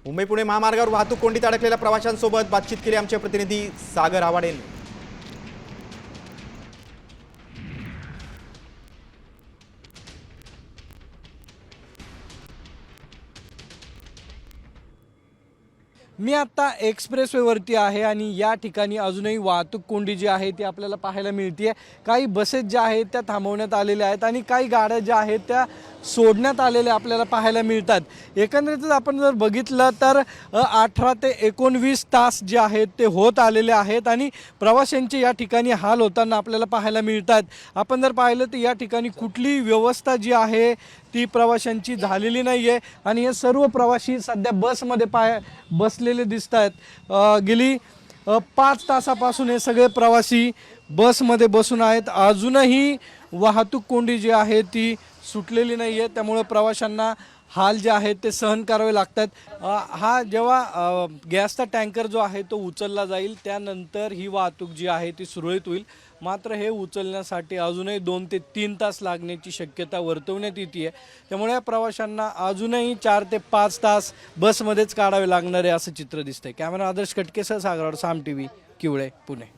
मुंबई पुणे महामार्गावर वाहतूक कोंडीत अडकलेल्या प्रवाशांसोबत बातचीत केली आमचे प्रतिनिधी सागर आवाडेंनी। मी आता एक्सप्रेसवेवरती आहे आणि या ठिकाणी अजूनही वाहतूक कोंडी जी आहे ती आपल्याला पाहायला मिळते। काही बसेस ज्या आहेत त्या थांबवण्यात आलेल्या आहेत आणि काही गाड्या ज्या आहेत त्या सोडण्यात आलेल्या आपल्याला पाहायला मिळतात। एकंदरीतच आपण जर बघितलं तर 18 ते 19 तास जे आहेत ते होत आलेले आहेत आणि प्रवाशांचे या ठिकाणी हाल होताना आपल्याला पाहायला मिळतात। आपण जर पाहिलं तर या ठिकाणी कुठली व्यवस्था जी आहे ती प्रवाशांची झालेली नाही आहे आणि हे सर्व प्रवासी सध्या बसमध्ये बसलेले दिसत आहेत। गेली 5 तासापासून हे सगळे प्रवासी बसमध्ये बसून आहेत। अजूनही वाहतूक कोंडी जी आहे ती सुटलेली नाही आहे, त्यामुळे प्रवाशांना हाल जे आहेत ते सहन करावे लागतात। हा जेव्हा गॅसचा टँकर जो आहे तो उचलला जाईल त्यानंतर ही वाहतूक जी आहे ती सुरळीत होईल, मात्र हे उचलण्यासाठी अजूनही 2 ते 3 तास लागण्याची शक्यता वर्तवण्यात येते। त्यामुळे प्रवाशांना अजूनही 4 ते 5 तास बसमध्येच काढावे लागणार आहे असं चित्र दिसतंय। कॅमेरा आदर्श कटकेसह सागर साम टीव्ही किवळे पुणे।